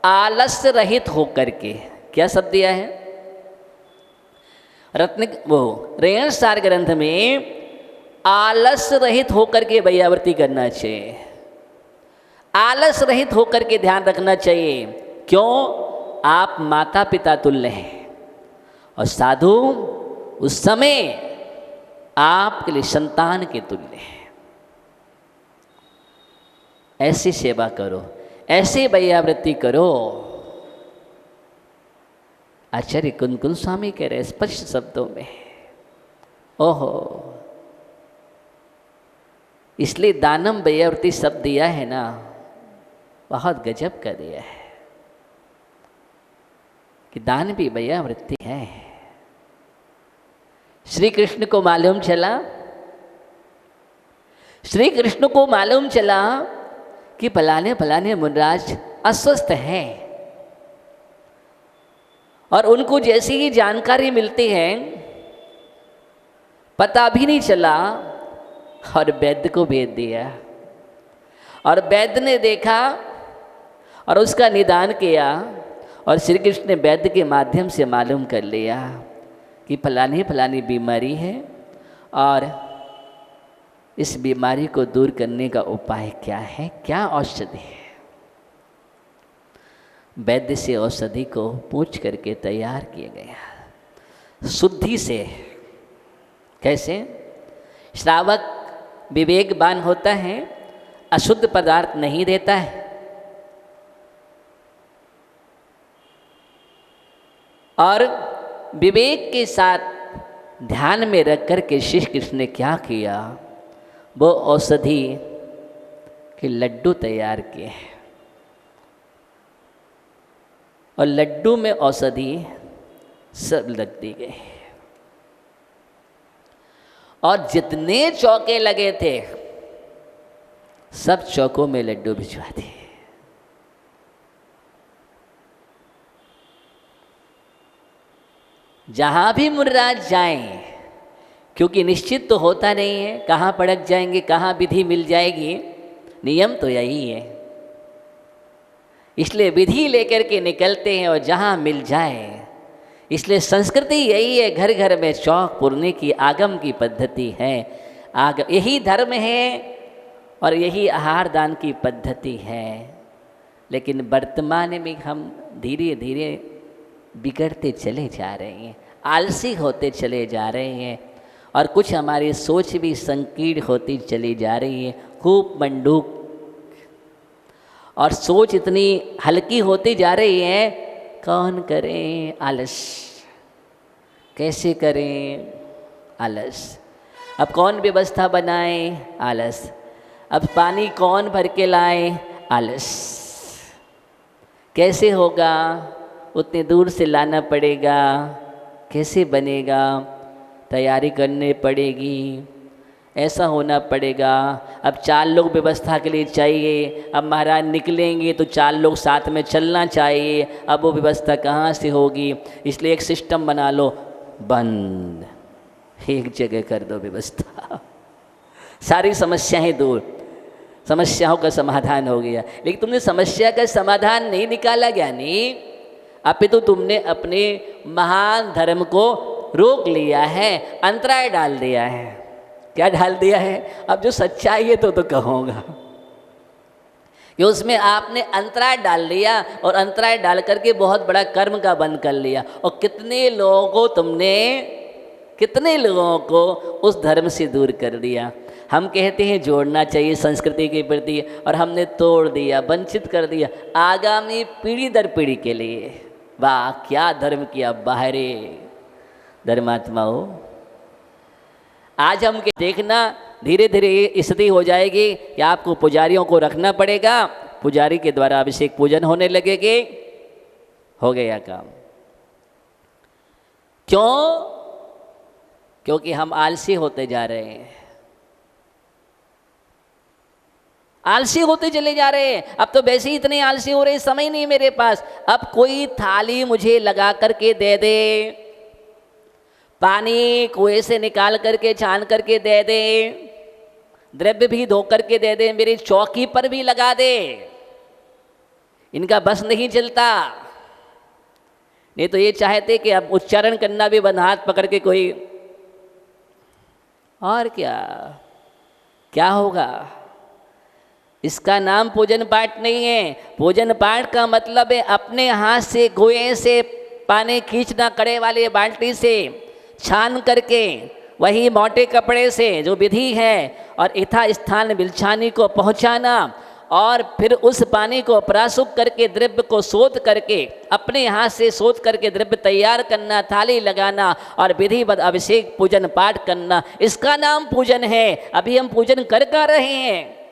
आलस्य रहित होकर के। क्या शब्द दिया है? रैयन सार ग्रंथ में आलस्य रहित होकर के बैयावर्ती करना चाहिए। आलस्य रहित होकर के ध्यान रखना चाहिए। क्यों? आप माता पिता तुल्य हैं और साधु उस समय आपके लिए संतान के तुल्य हैं। ऐसी सेवा करो, ऐसे बैयावर्ती करो। आचार्य कुंद कुंद स्वामी कह रहे स्पष्ट शब्दों में। ओहो, इसलिए दानम बैयावर्ती शब्द दिया है ना, बहुत गजब का दिया है कि दान भी बैयावर्ती है। श्री कृष्ण को मालूम चला, श्री कृष्ण को मालूम चला कि फलाने फलाने मुनराज अस्वस्थ हैं, और उनको जैसी ही जानकारी मिलती है, पता भी नहीं चला और वैद्य को भेज दिया। और वैद्य ने देखा और उसका निदान किया, और श्री कृष्ण ने वैद्य के माध्यम से मालूम कर लिया कि फलानी फलानी बीमारी है और इस बीमारी को दूर करने का उपाय क्या है, क्या औषधि है। वैद्य से औषधि को पूछ करके तैयार किया गया शुद्धि से। कैसे? श्रावक विवेकवान होता है, अशुद्ध पदार्थ नहीं देता है, और विवेक के साथ ध्यान में रख कर के श्री कृष्ण ने क्या किया, वो औषधि के लड्डू तैयार किए और लड्डू में औषधि सब लग दी गई, और जितने चौके लगे थे सब चौकों में लड्डू भिजवा दिए। जहां भी मुनिराज जाएं, क्योंकि निश्चित तो होता नहीं है कहाँ पड़क जाएंगे, कहाँ विधि मिल जाएगी, नियम तो यही है। इसलिए विधि लेकर के निकलते हैं और जहाँ मिल जाए। इसलिए संस्कृति यही है, घर घर में चौक पुरने की आगम की पद्धति है। यही धर्म है और यही आहार दान की पद्धति है। लेकिन वर्तमान में हम धीरे धीरे बिगड़ते चले जा रहे हैं, आलसी होते चले जा रहे हैं, और कुछ हमारी सोच भी संकीर्ण होती चली जा रही है, खूब मंडूक, और सोच इतनी हल्की होती जा रही है। कौन करें आलस, कैसे करें आलस, अब कौन व्यवस्था बनाए आलस, अब पानी कौन भर के लाए आलस, कैसे होगा, उतने दूर से लाना पड़ेगा, कैसे बनेगा, तैयारी करनी पड़ेगी, ऐसा होना पड़ेगा। अब 4 लोग व्यवस्था के लिए चाहिए, अब महाराज निकलेंगे तो 4 लोग साथ में चलना चाहिए, अब वो व्यवस्था कहाँ से होगी। इसलिए एक सिस्टम बना लो, बंद, एक जगह कर दो व्यवस्था, सारी समस्याएं दूर, समस्याओं का समाधान हो गया। लेकिन तुमने समस्या का समाधान नहीं निकाला ज्ञानी, अपितु तुमने अपने महान धर्म को रोक लिया है, अंतराय डाल दिया है। क्या डाल दिया है? अब जो सच्चाई है तो कहूँगा कि उसमें आपने अंतराय डाल लिया, और अंतराय डाल करके बहुत बड़ा कर्म का बंद कर लिया। और कितने लोगों को उस धर्म से दूर कर दिया। हम कहते हैं जोड़ना चाहिए संस्कृति के प्रति, और हमने तोड़ दिया, वंचित कर दिया आगामी पीढ़ी दर पीढ़ी के लिए। वाह, क्या धर्म किया बाहरे धर्मात्माओं। आज हम देखना धीरे धीरे स्थिति हो जाएगी कि आपको पुजारियों को रखना पड़ेगा, पुजारी के द्वारा अभिषेक पूजन होने लगेगे, हो गया काम। क्यों? क्योंकि हम आलसी होते जा रहे हैं, आलसी होते चले जा रहे हैं। अब तो वैसे ही इतने आलसी हो रहे, समय नहीं मेरे पास, अब कोई थाली मुझे लगा करके दे दे, पानी कुएं से निकाल करके छान करके दे दे, द्रव्य भी धो करके दे दे, मेरी चौकी पर भी लगा दे, इनका बस नहीं चलता। नहीं तो ये चाहते कि अब उच्चारण करना भी बंद, हाथ पकड़ के कोई, और क्या होगा। इसका नाम पूजन पाठ नहीं है। पूजन पाठ का मतलब है अपने हाथ से कुएं से पानी खींचना, कड़े वाले बाल्टी से छान करके, वही मोटे कपड़े से जो विधि है, और यथा स्थान बिलछानी को पहुंचाना, और फिर उस पानी को प्रासुक करके द्रव्य को शोध करके, अपने हाथ से शोध करके द्रव्य तैयार करना, थाली लगाना और विधिवत अभिषेक पूजन पाठ करना, इसका नाम पूजन है। अभी हम पूजन कर रहे हैं।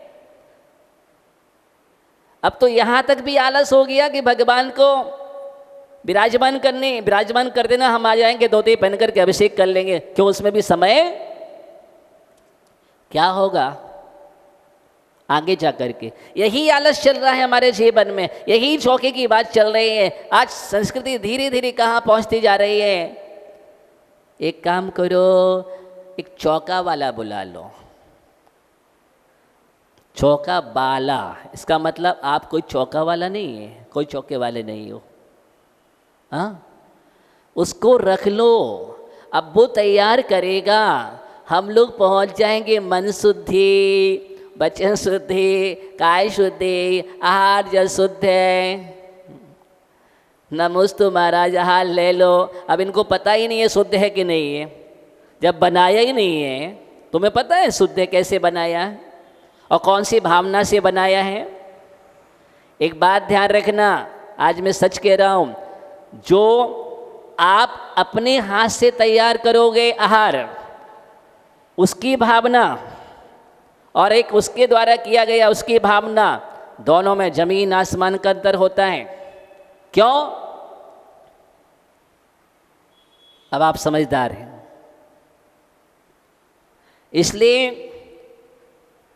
अब तो यहाँ तक भी आलस हो गया कि भगवान को विराजमान कर देना, हम आ जाएंगे धोती पहन करके अभिषेक कर लेंगे। क्यों? उसमें भी समय क्या होगा आगे जा करके। यही आलस चल रहा है हमारे जीवन में, यही चौके की बात चल रही है। आज संस्कृति धीरे धीरे कहाँ पहुँचती जा रही है। एक काम करो, एक चौका वाला बुला लो, चौका बाला, इसका मतलब आप कोई चौका वाला नहीं है, कोई चौके वाले नहीं हो। हाँ, उसको रख लो, अब वो तैयार करेगा, हम लोग पहुंच जाएंगे मन शुद्धि, वचन शुद्धि, काय शुद्धि, आहार जल शुद्ध है। नमोस्तु महाराज, आहार ले लो। अब इनको पता ही नहीं है शुद्ध है कि नहीं है, जब बनाया ही नहीं है। तुम्हें पता है शुद्ध है कैसे बनाया है और कौन सी भावना से बनाया है? एक बात ध्यान रखना, आज मैं सच कह रहा हूँ, जो आप अपने हाथ से तैयार करोगे आहार, उसकी भावना और एक उसके द्वारा किया गया उसकी भावना, दोनों में जमीन आसमान का अंतर होता है। क्यों? अब आप समझदार हैं। इसलिए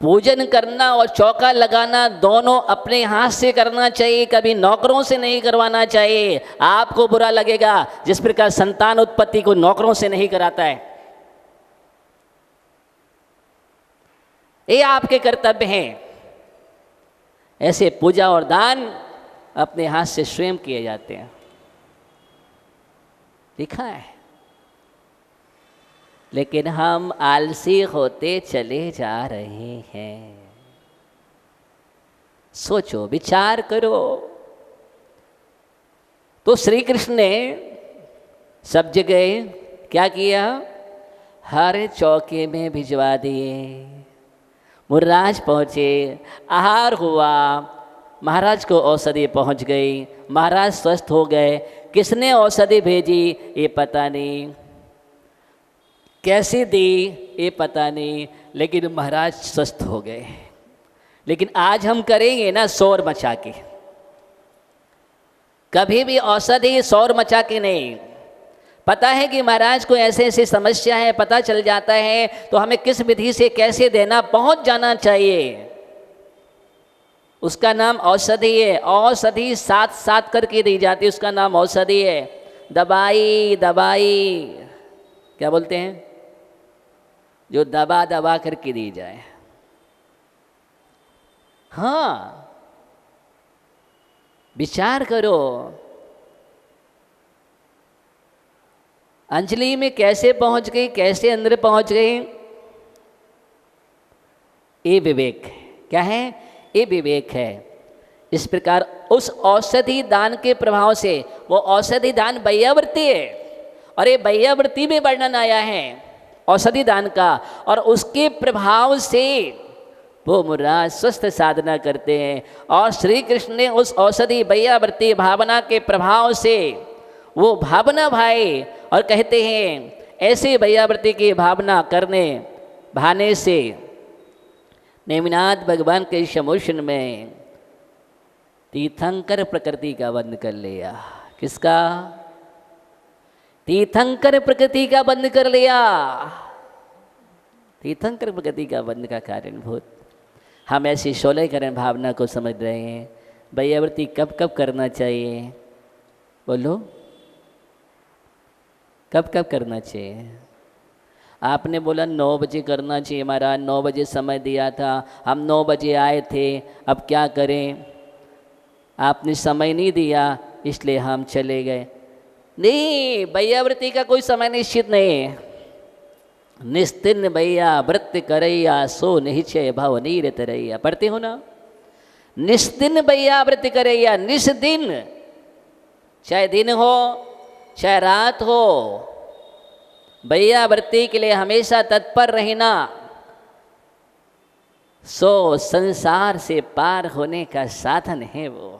पूजन करना और चौका लगाना दोनों अपने हाथ से करना चाहिए, कभी नौकरों से नहीं करवाना चाहिए। आपको बुरा लगेगा जिस प्रकार संतान उत्पत्ति को नौकरों से नहीं कराता है। ये आपके कर्तव्य हैं। ऐसे पूजा और दान अपने हाथ से स्वयं किए जाते हैं, लिखा है। लेकिन हम आलसी होते चले जा रहे हैं। सोचो, विचार करो। तो श्री कृष्ण ने सब जगह क्या किया? हर चौके में भिजवा दिए। मुर्राज पहुँचे, आहार हुआ, महाराज को औषधि पहुँच गई, महाराज स्वस्थ हो गए। किसने औषधि भेजी ये पता नहीं, कैसे दी ये पता नहीं, लेकिन महाराज स्वस्थ हो गए। लेकिन आज हम करेंगे ना शोर मचा के, कभी भी औषधि शोर मचा के नहीं। पता है कि महाराज को ऐसे ऐसी समस्या है, पता चल जाता है, तो हमें किस विधि से कैसे देना, पहुंच जाना चाहिए। उसका नाम औषधि है। औषधि साथ साथ करके दी जाती है, उसका नाम औषधि है। दवाई दवाई क्या बोलते हैं? जो दबा दबा करके दी जाए। हाँ, विचार करो, अंजलि में कैसे पहुंच गई, कैसे अंदर पहुंच गई? ये विवेक क्या है? ये विवेक है। इस प्रकार उस औषधि दान के प्रभाव से, वो औषधि दान बैयावृत्ति है, और ये बैयावृत्ति में वर्णन आया है औषधि दान का, और उसके प्रभाव से वो मुराद स्वस्थ साधना करते हैं। और श्री कृष्ण ने उस औषधि बैयावृत्ति भावना के प्रभाव से वो भावना भाई, और कहते हैं ऐसे बैयावृत्ति की भावना करने भाने से नेमिनाथ भगवान के समोषण में तीर्थंकर प्रकृति का बंद कर लिया। किसका? तीर्थंकर प्रकृति का बंद कर लिया। तीर्थंकर प्रकृति का बंद का कारणभूत हम ऐसी शोलयकरण भावना को समझ रहे हैं। बैयावृत्ति कब कब करना चाहिए? बोलो, कब कब करना चाहिए? आपने बोला 9 बजे करना चाहिए महाराज, 9 बजे समय दिया था, हम 9 बजे आए थे, अब क्या करें? आपने समय नहीं दिया इसलिए हम चले गए। नहीं, बैयावृत्ति का कोई समय निश्चित नहीं है। निस्तिन बैया व्रत करैया सो निश्चय भव नीरत रैया, पढ़ते हो ना? निस्तिन बैया व्रत करैया, निस्दिन, चाहे दिन हो चाहे रात हो, बैयावृत्ति के लिए हमेशा तत्पर रहना। सो संसार से पार होने का साधन है वो।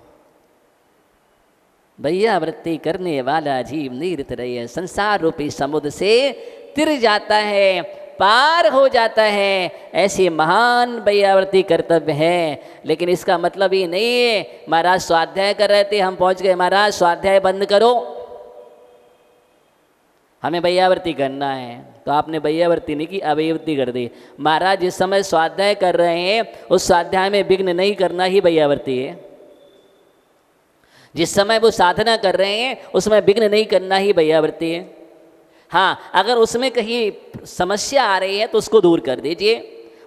बैयावृत्ति करने वाला जीव निरत रहे, संसार रूपी समुद्र से तिर जाता है, पार हो जाता है। ऐसी महान बैयावृत्ति कर्तव्य है। लेकिन इसका मतलब ये नहीं है महाराज स्वाध्याय कर रहे थे, हम पहुंच गए, महाराज स्वाध्याय बंद करो, हमें बैयावृत्ति करना है। तो आपने बैयावृत्ति नहीं की, अवैयावृत्ति कर दी। महाराज जिस समय स्वाध्याय कर रहे हैं उस स्वाध्याय में विघ्न नहीं करना ही बैयावृत्ति है। जिस समय वो साधना कर रहे हैं उसमें विघ्न नहीं करना ही बैयावृत्ति है। हाँ, अगर उसमें कहीं समस्या आ रही है तो उसको दूर कर दीजिए,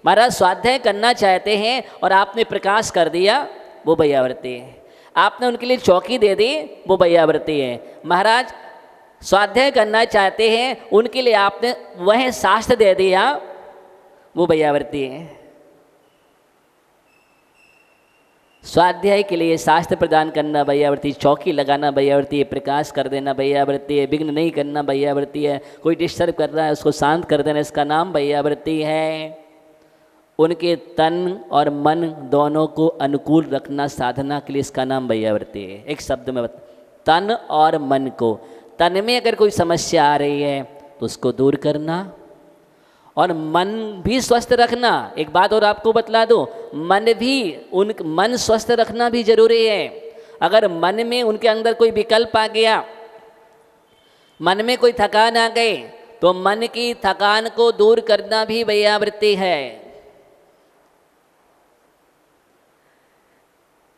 महाराज स्वाध्याय करना चाहते हैं और आपने प्रकाश कर दिया, वो भैयावृत्ति है। आपने उनके लिए चौकी दे दी, वो भैयावृत्ति है। महाराज स्वाध्याय करना चाहते हैं, उनके लिए आपने वह शास्त्र दे दिया, वो भैयावृत्ति है। स्वाध्याय के लिए शास्त्र प्रदान करना भैयावृत्ति, चौकी लगाना भैयावृत्ति है, प्रकाश कर देना भैयावृत्ति है, विघ्न नहीं करना भैयावृत्ति है, कोई डिस्टर्ब कर रहा है उसको शांत कर देना, इसका नाम भैयावृत्ति है। उनके तन और मन दोनों को अनुकूल रखना साधना के लिए, इसका नाम भैयावृत्ति है। एक शब्द में तन और मन को, तन में अगर कोई समस्या आ रही है तो उसको दूर करना और मन भी स्वस्थ रखना। एक बात और आपको बतला दो, मन स्वस्थ रखना भी जरूरी है। अगर मन में उनके अंदर कोई विकल्प आ गया, मन में कोई थकान आ गई, तो मन की थकान को दूर करना भी भैयावृत्ति है।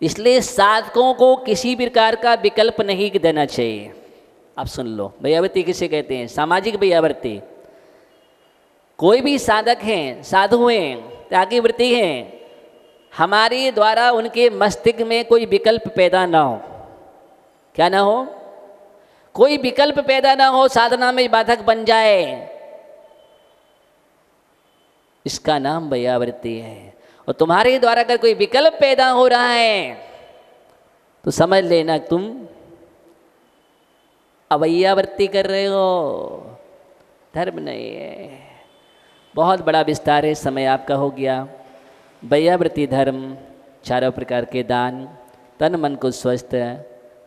इसलिए साधकों को किसी भी प्रकार का विकल्प नहीं देना चाहिए। आप सुन लो, भैयावृत्ति किसे कहते हैं? सामाजिक भैयावृत्ति। कोई भी साधक हैं, साधु हैं, त्यागी वृत्ति हैं, हमारे द्वारा उनके मस्तिष्क में कोई विकल्प पैदा ना हो। क्या ना हो? कोई विकल्प पैदा ना हो, साधना में बाधक बन जाए, इसका नाम भैयावृत्ति है। और तुम्हारे द्वारा अगर कोई विकल्प पैदा हो रहा है तो समझ लेना तुम अवैयावृत्ति कर रहे हो, धर्म नहीं है। बहुत बड़ा विस्तार है, समय आपका हो गया। भैयावृत्ति धर्म, चारों प्रकार के दान, तन मन को स्वस्थ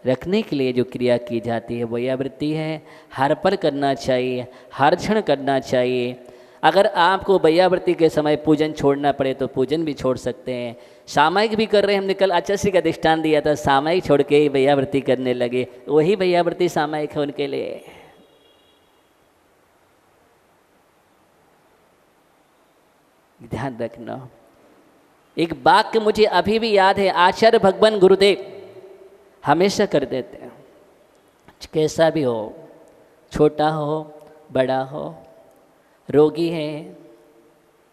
रखने के लिए जो क्रिया की जाती है भैयावृत्ति है। हर पल करना चाहिए, हर क्षण करना चाहिए। अगर आपको भैयावृत्ति के समय पूजन छोड़ना पड़े तो पूजन भी छोड़ सकते हैं। सामायिक भी कर रहे हैं, हमने कल आचार्य का दृष्टांत दिया था, सामायिक छोड़ के ही भैयावृत्ति करने लगे, वही भैयावृत्ति सामायिक है उनके लिए। ध्यान रखना। एक वाक्य मुझे अभी भी याद है, आचार्य भगवान गुरुदेव हमेशा कर देते हैं, कैसा भी हो, छोटा हो बड़ा हो, रोगी है,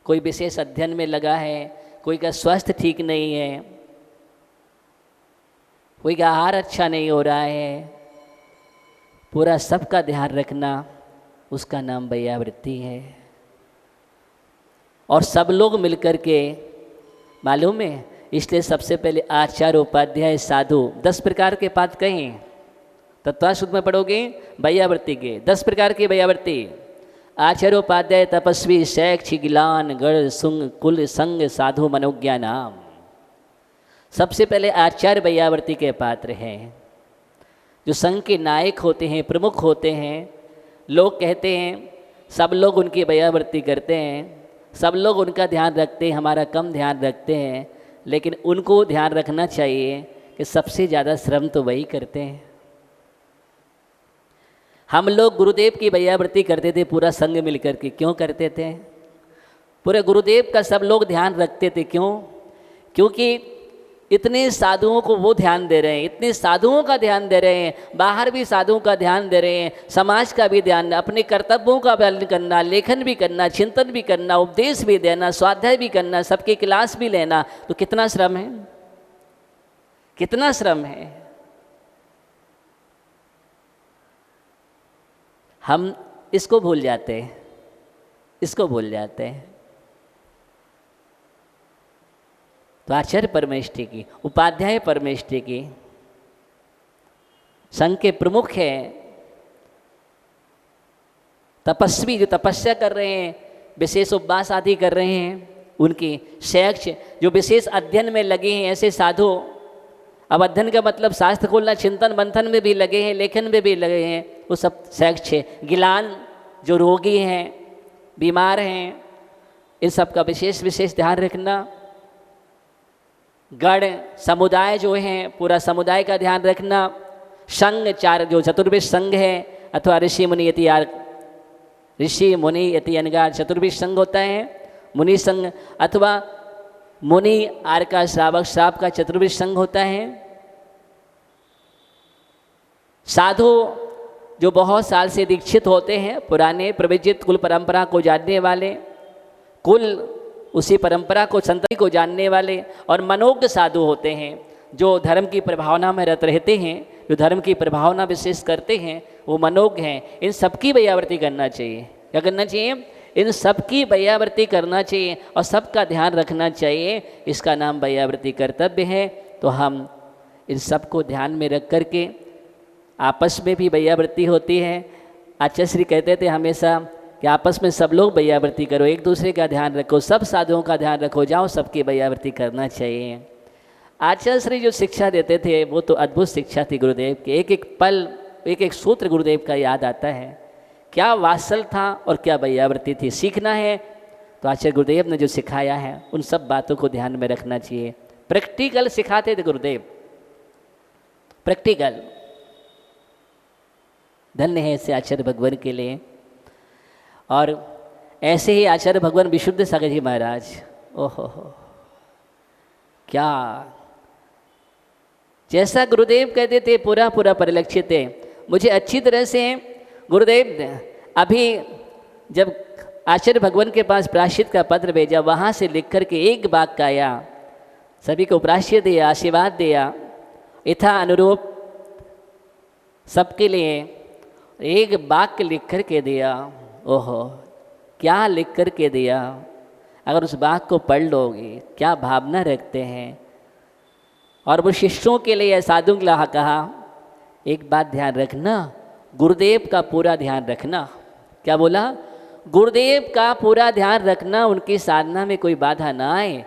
कोई विशेष अध्ययन में लगा है, कोई का स्वास्थ्य ठीक नहीं है, कोई का आहार अच्छा नहीं हो रहा है, पूरा सबका ध्यान रखना, उसका नाम भैयावृत्ति है। और सब लोग मिलकर के, मालूम है, इसलिए सबसे पहले आचार्य, उपाध्याय, साधु, 10 प्रकार के पाद कहें, तत्वाशुद्ध में पढ़ोगे भैयावृत्ति के 10 प्रकार की भैयावृत्ति। आचार्य, उपाध्याय, तपस्वी, शैक्षिक, गिलान, गण, सुंग, कुल, संग, साधु, मनोज्ञा नाम। सबसे पहले आचार्य भैयावृत्ति के पात्र हैं, जो संघ के नायक होते हैं, प्रमुख होते हैं। लोग कहते हैं सब लोग उनकी भैयावृत्ति करते हैं, सब लोग उनका ध्यान रखते हैं, हमारा कम ध्यान रखते हैं, लेकिन उनको ध्यान रखना चाहिए कि सबसे ज़्यादा श्रम तो वही करते हैं। हम लोग गुरुदेव की भैयावृत्ति करते थे पूरा संघ मिलकर के, क्यों करते थे? पूरे गुरुदेव का सब लोग ध्यान रखते थे, क्यों? क्योंकि इतने साधुओं को वो ध्यान दे रहे हैं, इतने साधुओं का ध्यान दे रहे हैं, बाहर भी साधुओं का ध्यान दे रहे हैं, समाज का भी ध्यान, अपने कर्तव्यों का पालन करना, लेखन भी करना, चिंतन भी करना, उपदेश भी देना, स्वाध्याय भी करना, सबके क्लास भी लेना, तो कितना श्रम है, कितना श्रम है। हम इसको भूल जाते हैं, इसको भूल जाते हैं। तो आचार्य परमेष्ठी की, उपाध्याय परमेष्ठी की, संघ के प्रमुख हैं, तपस्वी जो तपस्या कर रहे हैं, विशेष उपवास आदि कर रहे हैं, उनकी शैक्ष जो विशेष अध्ययन में लगे हैं, ऐसे साधु। अब अध्ययन का मतलब शास्त्र खोलना, चिंतन मंथन में भी लगे हैं, लेखन में भी लगे हैं, वो सब शैक्ष है। गिलान जो रोगी हैं, बीमार हैं, इन सब का विशेष विशेष ध्यान रखना। गण समुदाय जो हैं, पूरा समुदाय का ध्यान रखना। संघ चार जो चतुर्विश संघ है, अथवा ऋषि मुनि यति ऋषि मुनि यति अनगार चतुर्विश संघ होता है, मुनि संघ, अथवा मुनि आर का श्रावक श्राप का चतुर्विश संघ होता है। साधु जो बहुत साल से दीक्षित होते हैं, पुराने प्रविजित कुल परंपरा को जानने वाले, कुल उसी परंपरा को, संतति को जानने वाले और मनोज्ञ साधु होते हैं, जो धर्म की प्रभावना में रत रहते हैं, जो धर्म की प्रभावना विशेष करते हैं, वो मनोज्ञ हैं। इन सबकी वैयावृत्ति करना चाहिए। क्या करना चाहिए? इन सबकी वैयावृत्ति करना चाहिए और सबका ध्यान रखना चाहिए। इसका नाम वैयावृत्ति कर्तव्य है। तो हम इन सबको ध्यान में रख करके, आपस में भी वैयावृत्ति होती है। आचार्य श्री कहते थे हमेशा कि आपस में सब लोग वैयावृत्ति करो, एक दूसरे का ध्यान रखो, सब साधुओं का ध्यान रखो, जाओ सबकी वैयावृत्ति करना चाहिए। आचार्य श्री जो शिक्षा देते थे वो तो अद्भुत शिक्षा थी गुरुदेव की। एक एक पल, एक एक सूत्र गुरुदेव का याद आता है। क्या वात्सल था और क्या वैयावृत्ति थी। सीखना है तो आचार्य गुरुदेव ने जो सिखाया है उन सब बातों को ध्यान में रखना चाहिए। प्रैक्टिकल सिखाते थे गुरुदेव, प्रैक्टिकल। धन्य है ऐसे आचार्य भगवान के लिए। और ऐसे ही आचार्य भगवान विशुद्ध सागर जी महाराज, ओहो हो, क्या जैसा गुरुदेव कहते थे पूरा पूरा परिलक्षित है। मुझे अच्छी तरह से गुरुदेव अभी जब आचार्य भगवान के पास प्रायश्चित का पत्र भेजा, वहाँ से लिख कर के एक वाक्य आया, सभी को प्रायश्चित दिया, आशीर्वाद दिया, यथा अनुरूप सबके लिए एक वाक्य लिख कर के दिया। ओहो, क्या लिख कर के दिया। अगर उस वाक्य को पढ़ लोगे, क्या भावना रखते हैं। और वो शिष्यों के लिए, साधुओं के लिए कहा, एक बात ध्यान रखना, गुरुदेव का पूरा ध्यान रखना। क्या बोला? गुरुदेव का पूरा ध्यान रखना, उनकी साधना में कोई बाधा ना आए।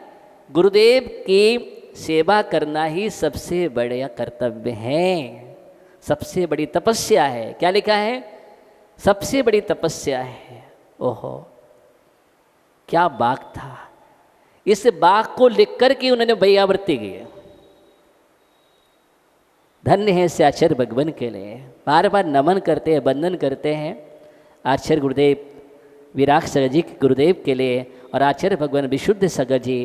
गुरुदेव की सेवा करना ही सबसे बड़ा कर्तव्य है, सबसे बड़ी तपस्या है। क्या लिखा है? सबसे बड़ी तपस्या है। ओहो, क्या बात था। इस बात को लिख कर के उन्होंने वैयावृत्ति की। धन्य है से आचार्य भगवान के लिए। बार बार नमन करते हैं, वंदन करते हैं आचार्य गुरुदेव विराग सागर जी के गुरुदेव के लिए और आचार्य भगवान विशुद्ध सागर जी।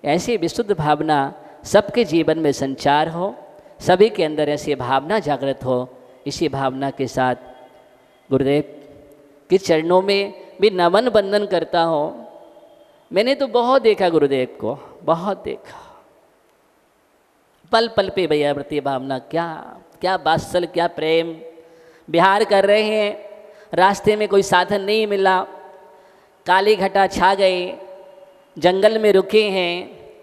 ऐसी विशुद्ध भावना सबके जीवन में संचार हो, सभी के अंदर ऐसी भावना जागृत हो। इसी भावना के साथ गुरुदेव के चरणों में भी नमन वंदन करता हो। मैंने तो बहुत देखा गुरुदेव को, बहुत देखा, पल पल पे वैयावृत्ति भावना। क्या क्या वात्सल, क्या प्रेम। विहार कर रहे हैं, रास्ते में कोई साधन नहीं मिला, काली घटा छा गई, जंगल में रुके हैं,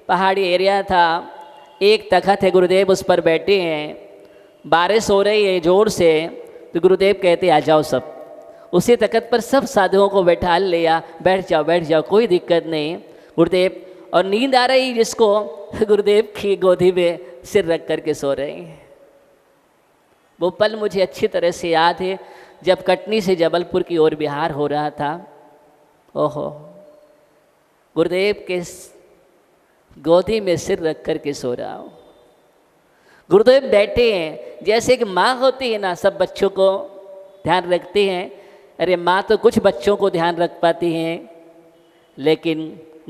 पहाड़ी एरिया था, एक तखत है, गुरुदेव उस पर बैठे हैं, बारिश हो रही है जोर से, तो गुरुदेव कहते आ जाओ सब। उसी तखत पर सब साधुओं को बैठा लिया, बैठ जाओ बैठ जाओ, कोई दिक्कत नहीं गुरुदेव। और नींद आ रही जिसको, गुरुदेव की गोदी में सिर रख करके सो रहे हैं। वो पल मुझे अच्छी तरह से याद है, जब कटनी से जबलपुर की ओर बिहार हो रहा था। ओहो, गुरुदेव के गोदी में सिर रख करके सो रहा हूँ। गुरुदेव बैठे हैं, जैसे कि माँ होती है ना, सब बच्चों को ध्यान रखते हैं। अरे माँ तो कुछ बच्चों को ध्यान रख पाती हैं, लेकिन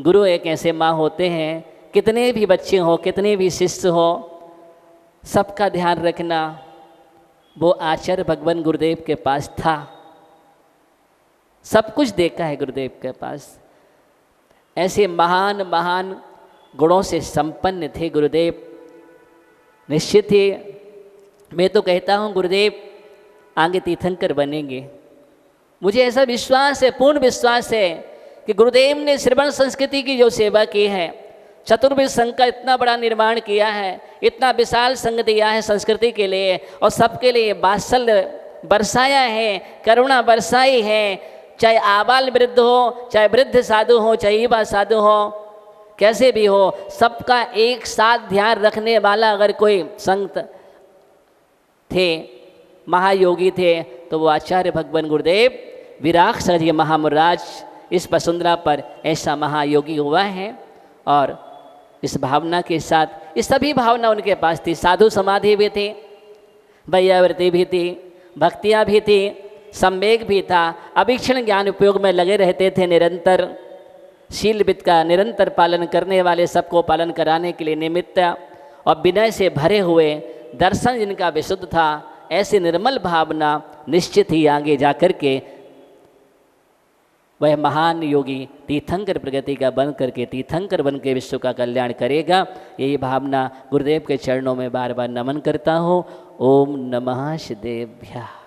गुरु एक ऐसे माँ होते हैं, कितने भी बच्चे हो, कितने भी शिष्य हो, सबका ध्यान रखना। वो आचार्य भगवान गुरुदेव के पास था, सब कुछ देखा है गुरुदेव के पास। ऐसे महान महान गुणों से संपन्न थे गुरुदेव। निश्चित ही मैं तो कहता हूँ गुरुदेव आगे तीर्थंकर बनेंगे। मुझे ऐसा विश्वास है, पूर्ण विश्वास है कि गुरुदेव ने श्रवण संस्कृति की जो सेवा की है, चतुर्विध संघ का इतना बड़ा निर्माण किया है, इतना विशाल संघ दिया है संस्कृति के लिए, और सबके लिए वात्सल्य बरसाया है, करुणा बरसाई है। चाहे आबाल वृद्ध हो, चाहे वृद्ध साधु हो, चाहे युवा साधु हो, कैसे भी हो, सबका एक साथ ध्यान रखने वाला अगर कोई संत थे, महायोगी थे, तो वो आचार्य भगवान गुरुदेव विराग सागर जी महामुराज इस वसुंधरा पर ऐसा महायोगी हुआ है। और इस भावना के साथ, इस सभी भावना उनके पास थी। साधु समाधि भी थी, वैयावृत्ति भी थी, भक्तियाँ भी थी, संवेग भी था, अभीक्षण ज्ञान उपयोग में लगे रहते थे निरंतर। शील विद का निरंतर पालन करने वाले, सबको पालन कराने के लिए निमित्त और विनय से भरे हुए, दर्शन जिनका विशुद्ध था, ऐसी निर्मल भावना निश्चित ही आगे जाकर के वह महान योगी तीर्थंकर प्रगति का बन करके तीर्थंकर बन के विश्व का कल्याण करेगा। यही भावना गुरुदेव के चरणों में बार बार नमन करता हूँ। ओम नमः शिदेभ्यः।